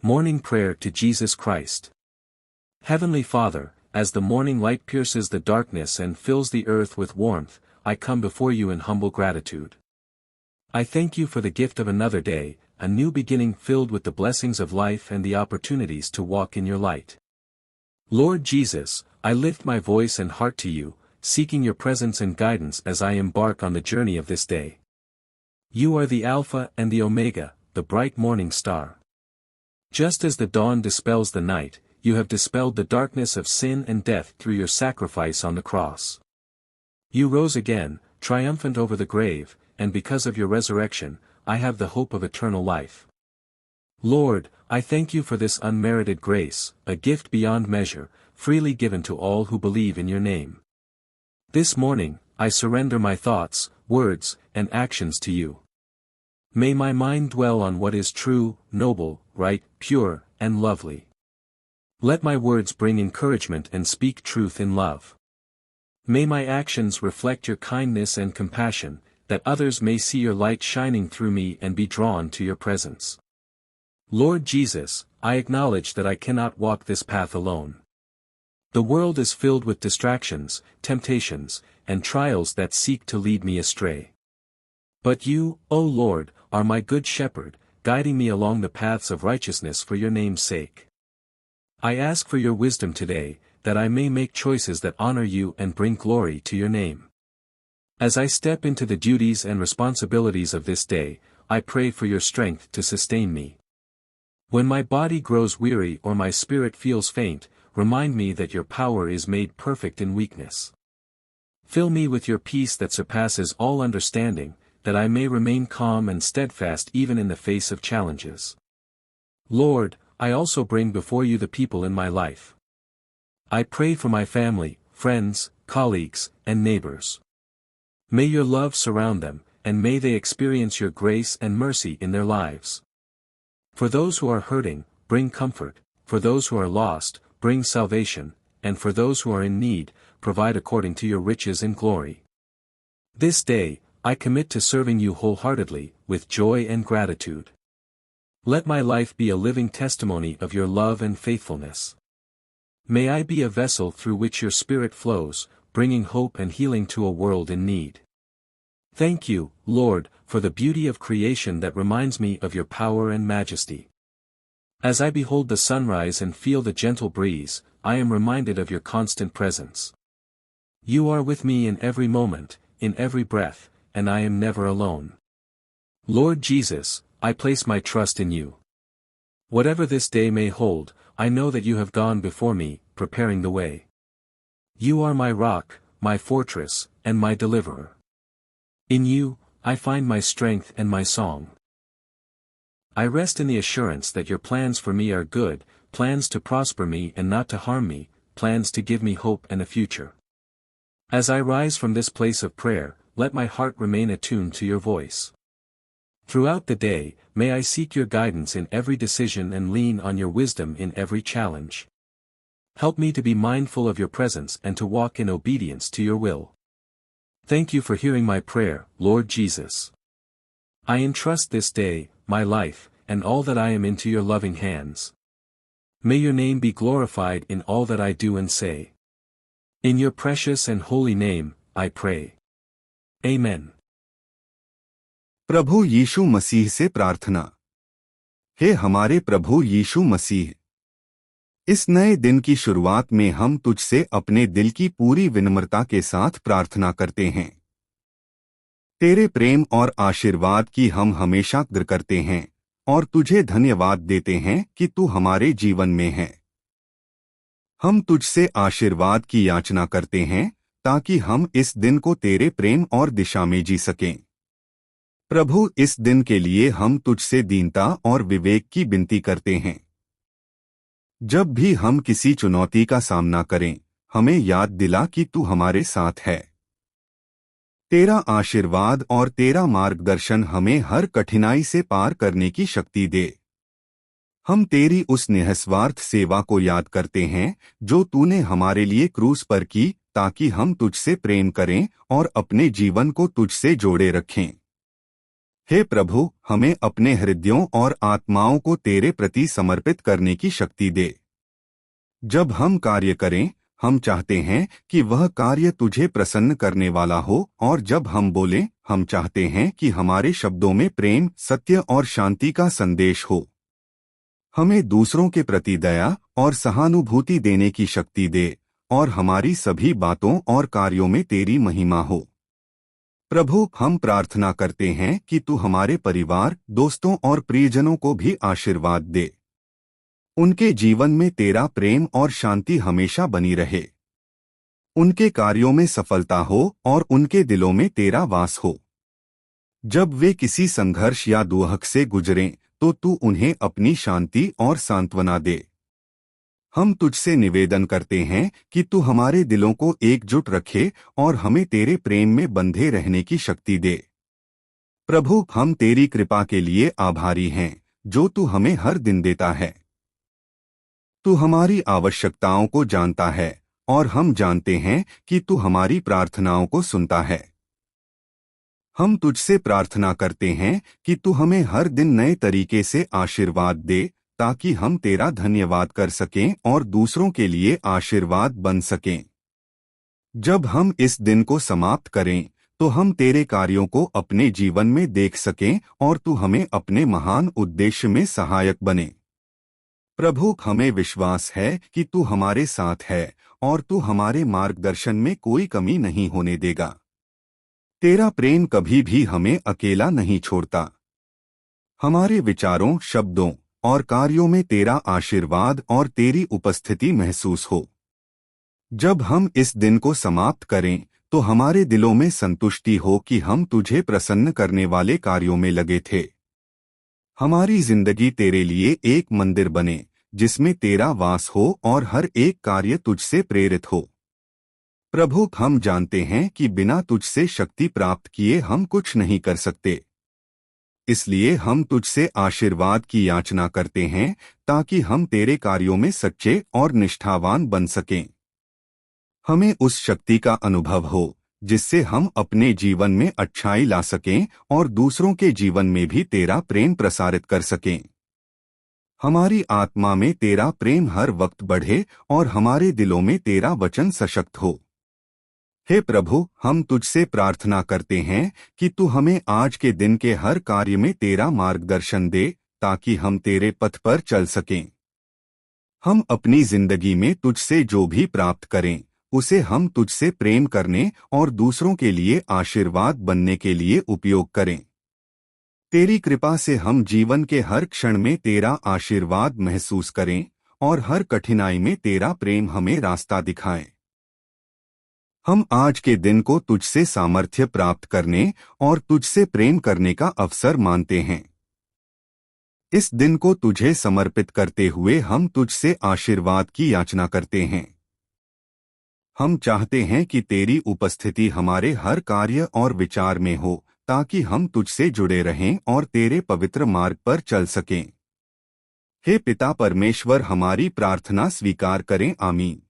Morning Prayer to Jesus Christ. Heavenly Father, as the morning light pierces the darkness and fills the earth with warmth, I come before you in humble gratitude. I thank you for the gift of another day, a new beginning filled with the blessings of life and the opportunities to walk in your light. Lord Jesus, I lift my voice and heart to you, seeking your presence and guidance as I embark on the journey of this day. You are the Alpha and the Omega, the bright morning star. Just as the dawn dispels the night, you have dispelled the darkness of sin and death through your sacrifice on the cross. You rose again, triumphant over the grave, and because of your resurrection, I have the hope of eternal life. Lord, I thank you for this unmerited grace, a gift beyond measure, freely given to all who believe in your name. This morning, I surrender my thoughts, words, and actions to you. May my mind dwell on what is true, noble, right, pure, and lovely. Let my words bring encouragement and speak truth in love. May my actions reflect your kindness and compassion, that others may see your light shining through me and be drawn to your presence. Lord Jesus, I acknowledge that I cannot walk this path alone. The world is filled with distractions, temptations, and trials that seek to lead me astray. But you, O Lord, are my good shepherd, guiding me along the paths of righteousness for your name's sake. I ask for your wisdom today, that I may make choices that honor you and bring glory to your name. As I step into the duties and responsibilities of this day, I pray for your strength to sustain me. When my body grows weary or my spirit feels faint, remind me that your power is made perfect in weakness. Fill me with your peace that surpasses all understanding, that I may remain calm and steadfast even in the face of challenges. Lord, I also bring before you the people in my life. I pray for my family, friends, colleagues, and neighbors. May your love surround them, and may they experience your grace and mercy in their lives. For those who are hurting, bring comfort, for those who are lost, bring salvation, and for those who are in need, provide according to your riches in glory. This day, I commit to serving you wholeheartedly, with joy and gratitude. Let my life be a living testimony of your love and faithfulness. May I be a vessel through which your Spirit flows, bringing hope and healing to a world in need. Thank you, Lord, for the beauty of creation that reminds me of your power and majesty. As I behold the sunrise and feel the gentle breeze, I am reminded of your constant presence. You are with me in every moment, in every breath, and I am never alone. Lord Jesus, I place my trust in you. Whatever this day may hold, I know that you have gone before me, preparing the way. You are my rock, my fortress, and my deliverer. In you, I find my strength and my song. I rest in the assurance that your plans for me are good, plans to prosper me and not to harm me, plans to give me hope and a future. As I rise from this place of prayer, let my heart remain attuned to your voice. Throughout the day, may I seek your guidance in every decision and lean on your wisdom in every challenge. Help me to be mindful of your presence and to walk in obedience to your will. Thank you for hearing my prayer, Lord Jesus. I entrust this day, my life, and all that I am into your loving hands. May your name be glorified in all that I do and say. In your precious and holy name, I pray. Amen. प्रभु यीशु मसीह से प्रार्थना। हे हमारे प्रभु यीशु मसीह, इस नए दिन की शुरुआत में हम तुझसे अपने दिल की पूरी विनम्रता के साथ प्रार्थना करते हैं। तेरे प्रेम और आशीर्वाद की हम हमेशा कद्र करते हैं और तुझे धन्यवाद देते हैं कि तू हमारे जीवन में है। हम तुझसे आशीर्वाद की याचना करते हैं ताकि हम इस दिन को तेरे प्रेम और दिशा में जी सकें। प्रभु, इस दिन के लिए हम तुझसे दीनता और विवेक की विनती करते हैं। जब भी हम किसी चुनौती का सामना करें, हमें याद दिला कि तू हमारे साथ है। तेरा आशीर्वाद और तेरा मार्गदर्शन हमें हर कठिनाई से पार करने की शक्ति दे। हम तेरी उस निःस्वार्थ सेवा को याद करते हैं जो तूने हमारे लिए क्रूस पर की, ताकि हम तुझसे प्रेम करें और अपने जीवन को तुझसे जोड़े रखें। हे प्रभु, हमें अपने हृदयों और आत्माओं को तेरे प्रति समर्पित करने की शक्ति दे। जब हम कार्य करें, हम चाहते हैं कि वह कार्य तुझे प्रसन्न करने वाला हो, और जब हम बोलें, हम चाहते हैं कि हमारे शब्दों में प्रेम, सत्य और शांति का संदेश हो। हमें दूसरों के प्रति दया और सहानुभूति देने की शक्ति दे, और हमारी सभी बातों और कार्यों में तेरी महिमा हो। प्रभु, हम प्रार्थना करते हैं कि तू हमारे परिवार, दोस्तों और प्रियजनों को भी आशीर्वाद दे। उनके जीवन में तेरा प्रेम और शांति हमेशा बनी रहे। उनके कार्यों में सफलता हो और उनके दिलों में तेरा वास हो। जब वे किसी संघर्ष या दुख से गुजरें, तो तू उन्हें अपनी शांति और सांत्वना दे। हम तुझसे निवेदन करते हैं कि तू हमारे दिलों को एकजुट रखे और हमें तेरे प्रेम में बंधे रहने की शक्ति दे। प्रभु, हम तेरी कृपा के लिए आभारी हैं, जो तू हमें हर दिन देता है। तू हमारी आवश्यकताओं को जानता है, और हम जानते हैं कि तू हमारी प्रार्थनाओं को सुनता है। हम तुझसे प्रार्थना करते हैं कि तू हमें हर दिन नए तरीके से आशीर्वाद दे, ताकि हम तेरा धन्यवाद कर सकें और दूसरों के लिए आशीर्वाद बन सकें। जब हम इस दिन को समाप्त करें, तो हम तेरे कार्यों को अपने जीवन में देख सकें और तू हमें अपने महान उद्देश्य में सहायक बने। प्रभु, हमें विश्वास है कि तू हमारे साथ है और तू हमारे मार्गदर्शन में कोई कमी नहीं होने देगा। तेरा प्रेम कभी भी हमें अकेला नहीं छोड़ता। हमारे विचारों, शब्दों और कार्यों में तेरा आशीर्वाद और तेरी उपस्थिति महसूस हो। जब हम इस दिन को समाप्त करें, तो हमारे दिलों में संतुष्टि हो कि हम तुझे प्रसन्न करने वाले कार्यों में लगे थे। हमारी जिंदगी तेरे लिए एक मंदिर बने, जिसमें तेरा वास हो और हर एक कार्य तुझसे प्रेरित हो। प्रभु, हम जानते हैं कि बिना तुझसे शक्ति प्राप्त किए हम कुछ नहीं कर सकते। इसलिए हम तुझसे आशीर्वाद की याचना करते हैं, ताकि हम तेरे कार्यों में सच्चे और निष्ठावान बन सकें। हमें उस शक्ति का अनुभव हो, जिससे हम अपने जीवन में अच्छाई ला सकें और दूसरों के जीवन में भी तेरा प्रेम प्रसारित कर सकें। हमारी आत्मा में तेरा प्रेम हर वक्त बढ़े और हमारे दिलों में तेरा वचन सशक्त हो। हे प्रभु, हम तुझसे प्रार्थना करते हैं कि तू हमें आज के दिन के हर कार्य में तेरा मार्गदर्शन दे, ताकि हम तेरे पथ पर चल सकें। हम अपनी जिंदगी में तुझसे जो भी प्राप्त करें, उसे हम तुझसे प्रेम करने और दूसरों के लिए आशीर्वाद बनने के लिए उपयोग करें। तेरी कृपा से हम जीवन के हर क्षण में तेरा आशीर्वाद महसूस करें और हर कठिनाई में तेरा प्रेम हमें रास्ता दिखाए। हम आज के दिन को तुझसे सामर्थ्य प्राप्त करने और तुझसे प्रेम करने का अवसर मानते हैं। इस दिन को तुझे समर्पित करते हुए हम तुझसे आशीर्वाद की याचना करते हैं। हम चाहते हैं कि तेरी उपस्थिति हमारे हर कार्य और विचार में हो, ताकि हम तुझसे जुड़े रहें और तेरे पवित्र मार्ग पर चल सकें। हे पिता परमेश्वर, हमारी प्रार्थना स्वीकार करें। आमीन।